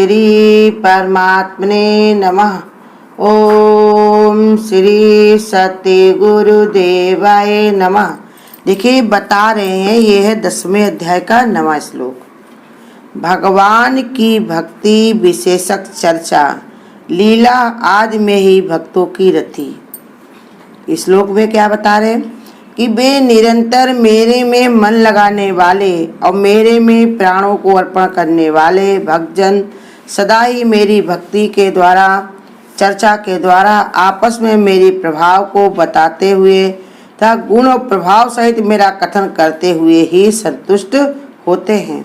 श्री परमात्मने नमः। ओम श्री सत्य गुरुदेवाय नमः। देखिए बता रहे हैं, ये है 10वें अध्याय का 9वां श्लोक। भगवान की भक्ति विशेषक चर्चा, लीला आदि में ही भक्तों की रति। इस श्लोक में क्या बता रहे हैं कि वे निरंतर मेरे में मन लगाने वाले और मेरे में प्राणों को अर्पण करने वाले भक्तजन सदा ही मेरी भक्ति के द्वारा, चर्चा के द्वारा आपस में मेरे प्रभाव को बताते हुए तथा गुण और प्रभाव सहित मेरा कथन करते हुए ही संतुष्ट होते हैं।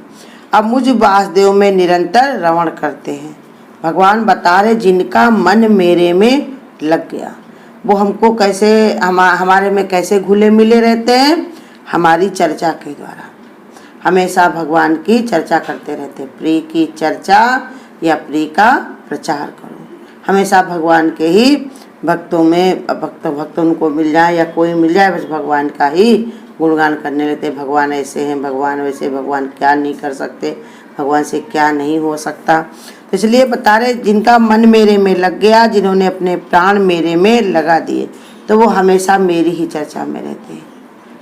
अब मुझ वासुदेव में निरंतर रमण करते हैं। भगवान बता रहे, जिनका मन मेरे में लग गया वो हमको कैसे हमारे में कैसे घुले मिले रहते हैं, हमारी चर्चा के द्वारा। हमेशा भगवान की चर्चा करते रहते हैं। प्रिय की चर्चा या प्रिय का प्रचार करो। हमेशा भगवान के ही भक्तों में भक्त उनको मिल जाए या कोई मिल जाए, बस भगवान का ही गुणगान करने लगते। भगवान ऐसे हैं, भगवान वैसे, भगवान क्या नहीं कर सकते, भगवान से क्या नहीं हो सकता। तो इसलिए बता रहे, जिनका मन मेरे में लग गया, जिन्होंने अपने प्राण मेरे में लगा दिए, तो वो हमेशा मेरी ही चर्चा में रहते हैं।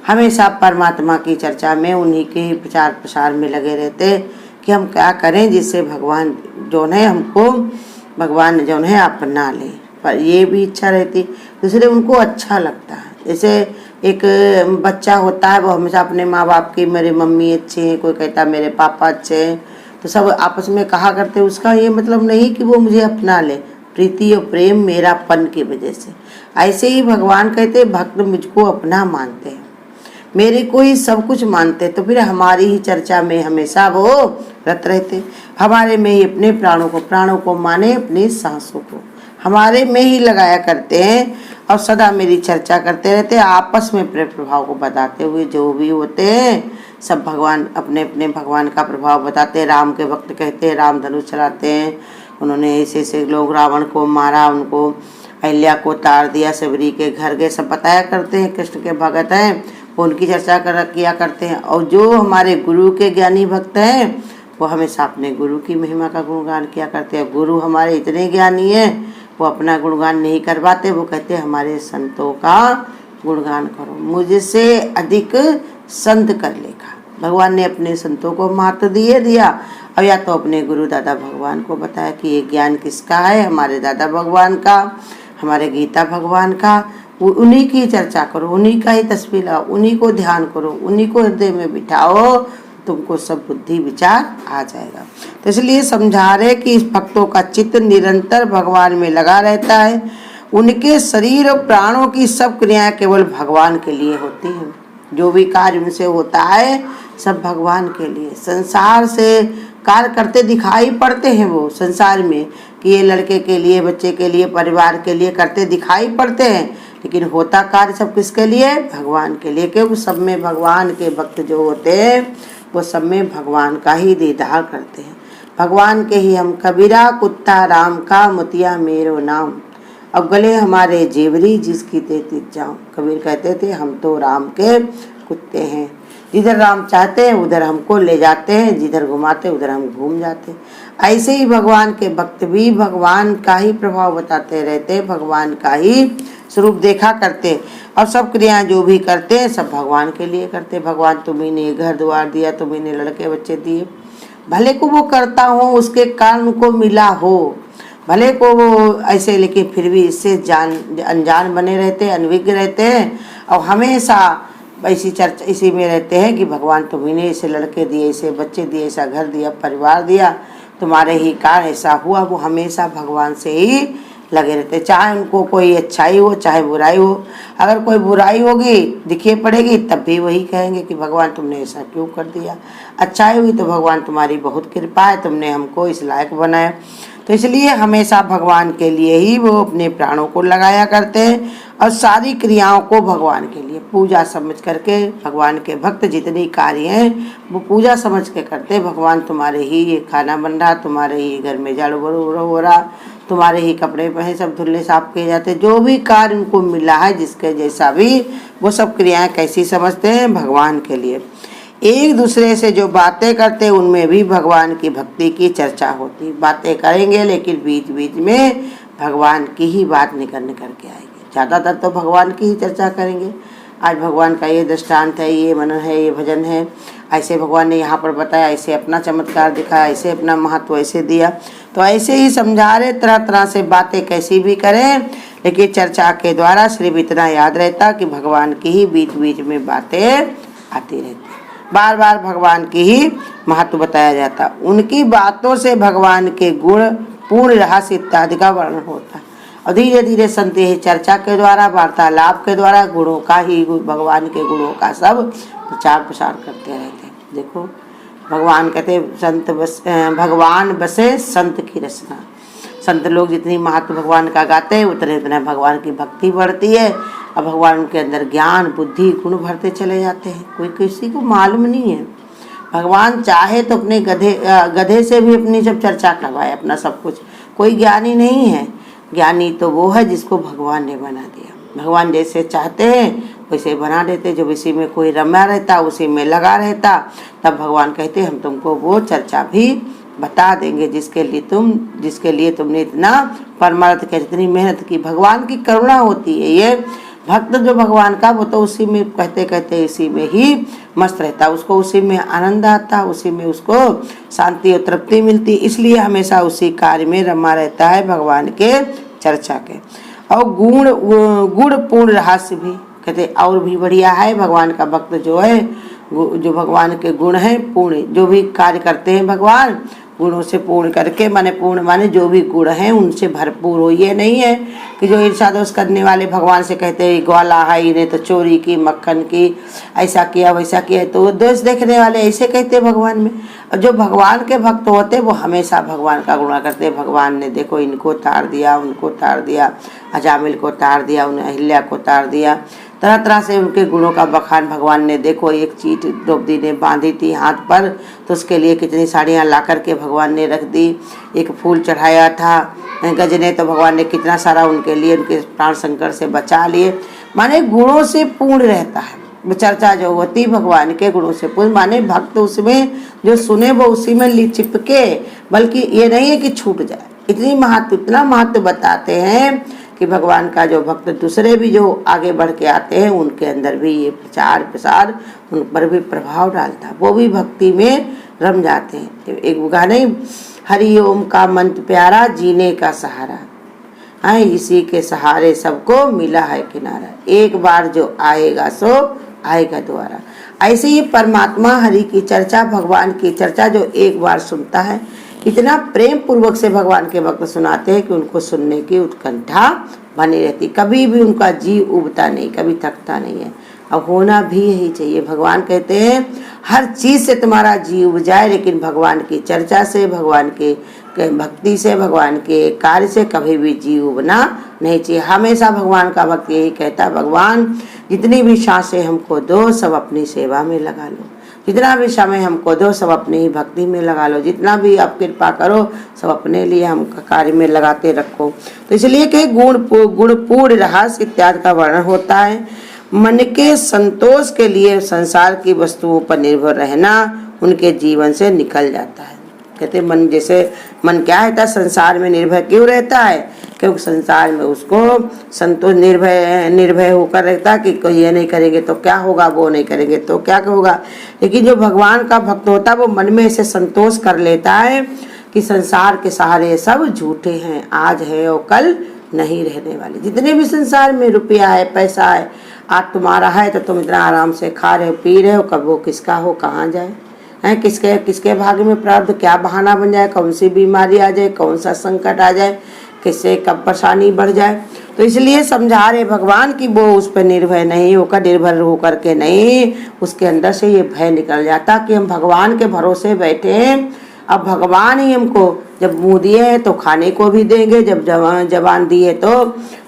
हमेशा परमात्मा की चर्चा में, उन्हीं के ही प्रचार प्रसार में लगे रहते हैं कि हम क्या करें जिससे भगवान जो है हमको, भगवान जो है अपना ले। पर ये भी इच्छा रहती, दूसरे उनको अच्छा लगता है। जैसे एक बच्चा होता है, वो हमेशा अपने माँ बाप की, मेरे मम्मी अच्छे हैं, कोई कहता मेरे पापा अच्छे हैं, तो सब आपस में कहा करते। उसका ये मतलब नहीं कि वो मुझे अपना ले, प्रीति और प्रेम मेरापन की वजह से। ऐसे ही भगवान कहते, भक्त मुझको अपना मानते हैं, मेरे को ही सब कुछ मानते, तो फिर हमारी ही चर्चा में हमेशा वो रत रहते। हमारे में ही अपने प्राणों को माने, अपनी सांसों को हमारे में ही लगाया करते हैं और सदा मेरी चर्चा करते रहते हैं। आपस में अपने प्रभाव को बताते हुए जो भी होते हैं सब भगवान अपने अपने भगवान का प्रभाव बताते हैं। राम के भक्त कहते हैं, राम धनुष चलाते हैं, उन्होंने ऐसे ऐसे लोग रावण को मारा, उनको अहिल्या को तार दिया, सबरी के घर गए, सब बताया करते हैं। कृष्ण के भगत हैं, वो उनकी चर्चा किया करते हैं। और जो हमारे गुरु के ज्ञानी भक्त हैं, वो हमेशा अपने गुरु की महिमा का गुणगान किया करते हैं। गुरु हमारे इतने ज्ञानी हैं, वो अपना गुणगान नहीं करवाते, वो कहते हैं हमारे संतों का गुणगान करो, मुझसे अधिक संत कर लेगा। भगवान ने अपने संतों को महत्व दिया, और या तो अपने गुरु दादा भगवान को बताया कि ये ज्ञान किसका है, हमारे दादा भगवान का, हमारे गीता भगवान का। उन्हीं की चर्चा करो, उन्हीं का ही तस्वीर लाओ, उन्हीं को ध्यान करो, उन्हीं को हृदय में बिठाओ, तुमको सब बुद्धि विचार आ जाएगा। तो इसलिए समझा रहे कि इस भक्तों का चित्त निरंतर भगवान में लगा रहता है। उनके शरीर और प्राणों की सब क्रियाएं केवल भगवान के लिए होती हैं। जो भी कार्य उनसे होता है सब भगवान के लिए। संसार से कार्य करते दिखाई पड़ते हैं वो संसार में, कि ये लड़के के लिए, बच्चे के लिए, परिवार के लिए करते दिखाई पड़ते हैं, लेकिन होता कार्य सब किसके लिए? भगवान के लिए। क्योंकि सब में भगवान के भक्त जो होते हैं वो सब में भगवान का ही दीदार करते हैं। भगवान के ही हम कबीरा कुत्ता राम का मोतिया मेरो नाम, अब गले हमारे जेवरी जिसकी तेती जाऊं। कबीर कहते थे हम तो राम के कुत्ते हैं, जिधर राम चाहते हैं उधर हमको ले जाते हैं, जिधर घुमाते उधर हम घूम जाते हैं। ऐसे ही भगवान के भक्त भी भगवान का ही प्रभाव बताते रहते, भगवान का ही स्वरूप देखा करते, और सब क्रियाएं जो भी करते हैं सब भगवान के लिए करते। भगवान तुम्ही ने घर द्वार दिया, तुम्ही ने लड़के बच्चे दिए, भले को वो करता हो, उसके कारण को मिला हो, भले को वो ऐसे, लेकिन फिर भी इससे अनजान बने रहते, अनविज्ञ रहते हैं, और हमेशा ऐसी चर्चा इसी में रहते हैं कि भगवान तुम्ही ने ऐसे लड़के दिए, ऐसे बच्चे दिए, ऐसा घर दिया, परिवार दिया, तुम्हारे ही कारण ऐसा हुआ। वो हमेशा भगवान से ही लगे रहते, चाहे उनको कोई अच्छाई हो चाहे बुराई हो। अगर कोई बुराई होगी दिखिए पड़ेगी, तब भी वही कहेंगे कि भगवान तुमने ऐसा क्यों कर दिया। अच्छाई हुई तो भगवान तुम्हारी बहुत कृपा है, तुमने हमको इस लायक बनाया। तो इसलिए हमेशा भगवान के लिए ही वो अपने प्राणों को लगाया करते हैं, और सारी क्रियाओं को भगवान के लिए पूजा समझ करके, भगवान के भक्त जितनी कार्य हैं वो पूजा समझ के करते। भगवान तुम्हारे ही ये खाना बन रहा, तुम्हारे ही घर में झाड़ू बड़ू हो रहा, तुम्हारे ही कपड़े पहने सब धुलने साफ किए जाते, जो भी कार्य उनको मिला है जिसके जैसा भी, वो सब क्रियाएं कैसी समझते हैं? भगवान के लिए। एक दूसरे से जो बातें करते उनमें भी भगवान की भक्ति की चर्चा होती। बातें करेंगे लेकिन बीच बीच में भगवान की ही बात निकल के आएगी। ज़्यादातर तो भगवान की ही चर्चा करेंगे। आज भगवान का ये दृष्टांत है, ये मनन है, ये भजन है, ऐसे भगवान ने यहाँ पर बताया, ऐसे अपना चमत्कार दिखाया, ऐसे अपना महत्व ऐसे दिया। तो ऐसे ही समझा रहे, तरह तरह से बातें कैसी भी करें, लेकिन चर्चा के द्वारा सिर्फ इतना याद रहता कि भगवान की ही बीच बीच में बातें आती रहती, बार बार भगवान की ही महत्व बताया जाता। उनकी बातों से भगवान के गुण, पूर्ण रहस्य इत्यादि का वर्णन होता है। और धीरे धीरे संत ही चर्चा के द्वारा, वार्तालाप के द्वारा गुणों का ही, भगवान के गुणों का सब प्रचार प्रसार करते रहते हैं। देखो भगवान कहते संत बस, भगवान बसे संत की रचना। संत लोग जितनी महत्व भगवान का गाते हैं उतने उतना भगवान की भक्ति बढ़ती है और भगवान उनके अंदर ज्ञान बुद्धि गुण भरते चले जाते हैं। कोई किसी को मालूम नहीं है। भगवान चाहे तो अपने गधे से भी अपनी सब चर्चा करवाए, अपना सब कुछ। कोई ज्ञानी नहीं है। ज्ञानी तो वो है जिसको भगवान ने बना दिया। भगवान जैसे चाहते हैं वैसे बना देते। जब इसी में कोई रमा रहता, उसी में लगा रहता, तब भगवान कहते हम तुमको वो चर्चा भी बता देंगे जिसके लिए तुमने इतना परमार्थ किया, जितनी मेहनत की। भगवान की करुणा होती है। ये भक्त जो भगवान का, वो तो उसी में कहते कहते इसी में ही मस्त रहता, उसको उसी में आनंद आता, उसी में उसको शांति और तृप्ति मिलती। इसलिए हमेशा उसी कार्य में रमा रहता है भगवान के चर्चा के। और गुण पूर्ण रहस्य भी कहते और भी बढ़िया है। भगवान का भक्त जो है, जो भगवान के गुण हैं पूर्ण, जो भी कार्य करते हैं भगवान गुणों से पूर्ण करके, माने पूर्ण माने जो भी गुण हैं उनसे भरपूर हो। ये नहीं है कि जो ईर्ष्या दोष करने वाले भगवान से कहते हैं ग्वाला है, इन्हें तो चोरी की, मक्खन की, ऐसा किया वैसा किया, तो वो दोष देखने वाले ऐसे कहते हैं भगवान में। और जो भगवान के भक्त होते वो हमेशा भगवान का गुणा करते हैं। भगवान ने देखो इनको तार दिया, उनको तार दिया, अजामिल को तार दिया, उन्हें अहिल्या को तार दिया, तरह तरह से उनके गुणों का बखान भगवान ने। देखो एक चीट द्रौपदी ने बांधी थी हाथ पर, तो उसके लिए कितनी साड़ियाँ ला करके भगवान ने रख दी। एक फूल चढ़ाया था गज ने, तो भगवान ने कितना सारा उनके लिए, उनके प्राण संकट से बचा लिए। माने गुणों से पूर्ण रहता है चर्चा जो होती भगवान के गुणों से पूर्ण। माने भक्त उसमें जो सुने वो उसी में चिपके, बल्कि ये नहीं है कि छूट जाए। इतना महत्व बताते हैं कि भगवान का जो भक्त दूसरे भी जो आगे बढ़ के आते हैं उनके अंदर भी ये प्रचार प्रसार उन पर भी प्रभाव डालता है। वो भी भक्ति में रम जाते हैं। एक गाने, हरि ओम का मंत्र प्यारा, जीने का सहारा है, इसी के सहारे सबको मिला है किनारा, एक बार जो आएगा सो आएगा दोबारा। ऐसे ही परमात्मा हरि की चर्चा, भगवान की चर्चा जो एक बार सुनता है, इतना प्रेम पूर्वक से भगवान के भक्त सुनाते हैं कि उनको सुनने की उत्कंठा बनी रहती। कभी भी उनका जी उबता नहीं, कभी थकता नहीं है। अब होना भी यही चाहिए। भगवान कहते हैं हर चीज़ से तुम्हारा जी उब जाए, लेकिन भगवान की चर्चा से, भगवान के भक्ति से, भगवान के कार्य से कभी भी जी उबना नहीं चाहिए। हमेशा भगवान का भक्त यही कहता है, भगवान जितनी भी सांसें हमको दो सब अपनी सेवा में लगा लो, जितना भी समय हमको दो सब अपनी ही भक्ति में लगा लो, जितना भी आप कृपा करो सब अपने लिए हम कार्य में लगाते रखो। तो इसलिए कि गुण पूर्ण रहस्य इत्यादि का वर्णन होता है। मन के संतोष के लिए संसार की वस्तुओं पर निर्भर रहना उनके जीवन से निकल जाता है। कहते मन, जैसे मन क्या है, संसार में निर्भर क्यों रहता है? क्योंकि संसार में उसको संतोष निर्भय होकर रहता कि कोई ये नहीं करेंगे तो क्या होगा, वो नहीं करेंगे तो क्या होगा। लेकिन जो भगवान का भक्त होता है वो मन में ऐसे संतोष कर लेता है कि संसार के सहारे सब झूठे हैं, आज है और कल नहीं रहने वाले। जितने भी संसार में रुपया है, पैसा है, आज तुम्हारा है तो तुम इतना आराम से खा रहे हो, पी रहे हो, कब वो किसका हो, कहाँ जाए है, किसके भाग्य में प्रारब्ध क्या बहाना बन जाए, कौन सी बीमारी आ जाए, कौन सा संकट आ जाए, किससे कब परेशानी बढ़ जाए। तो इसलिए समझा रहे भगवान कि वो उस पर निर्भय नहीं होकर, निर्भर होकर के नहीं, उसके अंदर से ये भय निकल जाता कि हम भगवान के भरोसे बैठे हैं। अब भगवान ही हमको जब मुँह दिए हैं तो खाने को भी देंगे, जब जबान दिए तो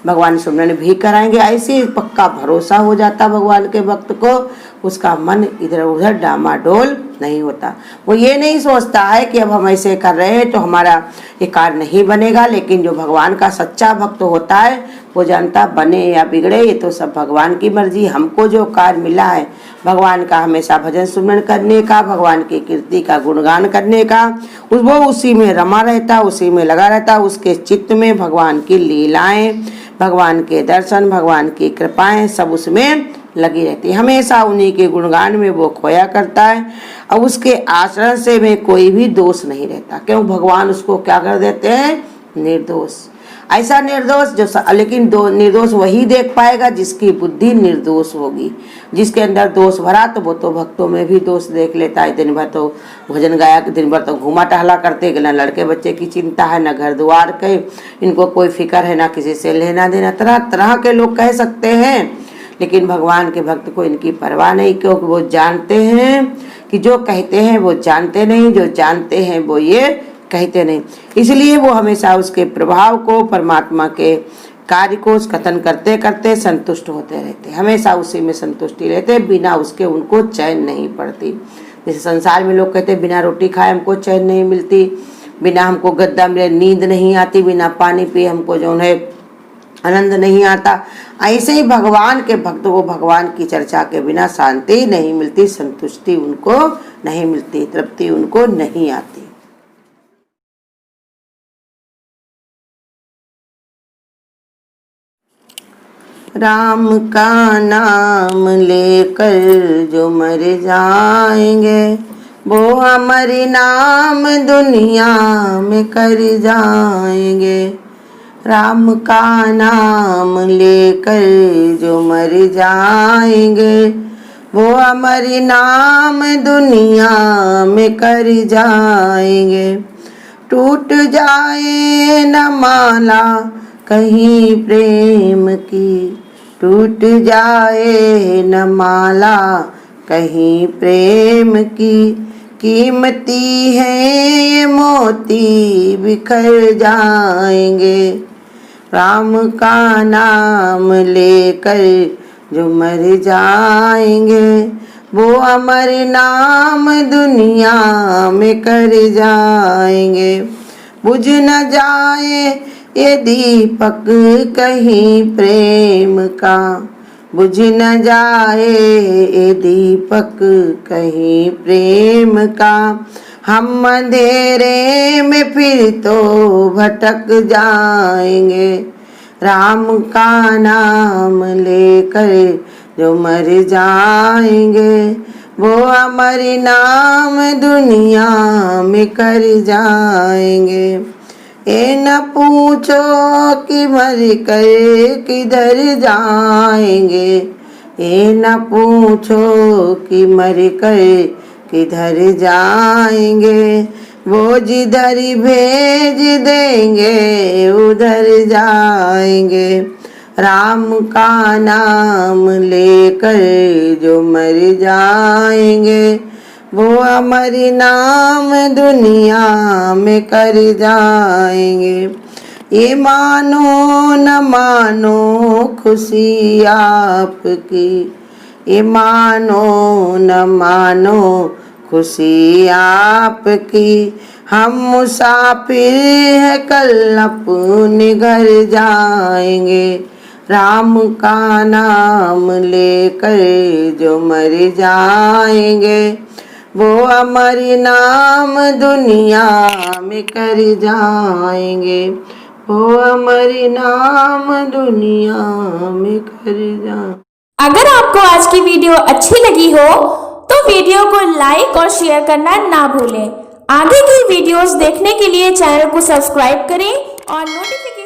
भगवान सुमरन भी कराएंगे। ऐसे पक्का भरोसा हो जाता भगवान के भक्त को। उसका मन इधर उधर डामाडोल नहीं होता। वो ये नहीं सोचता है कि अब हम ऐसे कर रहे हैं तो हमारा ये कार्य नहीं बनेगा। लेकिन जो भगवान का सच्चा भक्त होता है वो जानता बने या बिगड़े ये तो सब भगवान की मर्जी। हमको जो कार्य मिला है भगवान का हमेशा भजन सुमरण करने का, भगवान की कीर्ति का गुणगान करने का, वो उसी में रमा रहता, उसी में लगा रहता। उसके चित्त में भगवान की लीलाएं, भगवान के दर्शन, भगवान की कृपाएं सब उसमें लगी रहती है। हमेशा उन्हीं के गुणगान में वो खोया करता है और उसके आचरण से में कोई भी दोष नहीं रहता। क्यों? भगवान उसको क्या कर देते हैं? निर्दोष। ऐसा निर्दोष जो लेकिन निर्दोष वही देख पाएगा जिसकी बुद्धि निर्दोष होगी। जिसके अंदर दोष भरा तो वो तो भक्तों में भी दोष देख लेता है। दिन भर तो भजन गाया, दिन भर तो घूमा टहला करते, न लड़के बच्चे की चिंता है, न घर द्वार के इनको कोई फिक्र है, ना किसी से लेना देना। तरह तरह के लोग कह सकते हैं लेकिन भगवान के भक्त को इनकी परवाह नहीं, क्योंकि वो जानते हैं कि जो कहते हैं वो जानते नहीं, जो जानते हैं वो ये कहते नहीं। इसलिए वो हमेशा उसके प्रभाव को, परमात्मा के कार्य को कथन करते करते संतुष्ट होते रहते, हमेशा उसी में संतुष्टि रहते, बिना उसके उनको चैन नहीं पड़ती। जैसे संसार में लोग कहते बिना रोटी खाए हमको चैन नहीं मिलती, बिना हमको गद्दा मिले नींद नहीं आती, बिना पानी पिए हमको जो है आनंद नहीं आता। ऐसे ही भगवान के भक्त को भगवान की चर्चा के बिना शांति नहीं मिलती, संतुष्टि उनको नहीं मिलती, तृप्ति उनको नहीं आती। राम का नाम लेकर जो मर जाएंगे वो अमर नाम दुनिया में कर जाएंगे। राम का नाम लेकर जो मर जाएंगे वो अमर नाम दुनिया में कर जाएंगे। टूट जाए न माला कहीं प्रेम की, टूट जाए न माला कहीं प्रेम की, कीमती है ये मोती बिखर जाएंगे। राम का नाम लेकर जो मर जाएंगे वो अमर नाम दुनिया में कर जाएंगे। बुझ न जाए ये दीपक कहीं प्रेम का, बुझ न जाए ये दीपक कहीं प्रेम का, हम अंधेरे में फिर तो भटक जाएंगे। राम का नाम लेकर जो मर जाएंगे वो अमर नाम दुनिया में कर जाएंगे। ये न पूछो कि मर कर किधर जाएंगे, ये न पूछो कि मर कर किधर जाएंगे, वो जिधर भेज देंगे उधर जाएंगे। राम का नाम लेकर जो मर जाएंगे वो अमर नाम दुनिया में कर जाएंगे। ये मानो न मानो खुशी आपकी, ये मानो न मानो खुशी आपकी, हम मुसाफिर है कल अपने घर जाएंगे। राम का नाम लेकर जो मर जाएंगे वो अमर नाम दुनिया में कर जाएंगे, वो अमर नाम दुनिया में कर जाएंगे। अगर आपको आज की वीडियो अच्छी लगी हो तो वीडियो को लाइक और शेयर करना ना भूलें। आगे की वीडियोस देखने के लिए चैनल को सब्सक्राइब करें और नोटिफिकेशन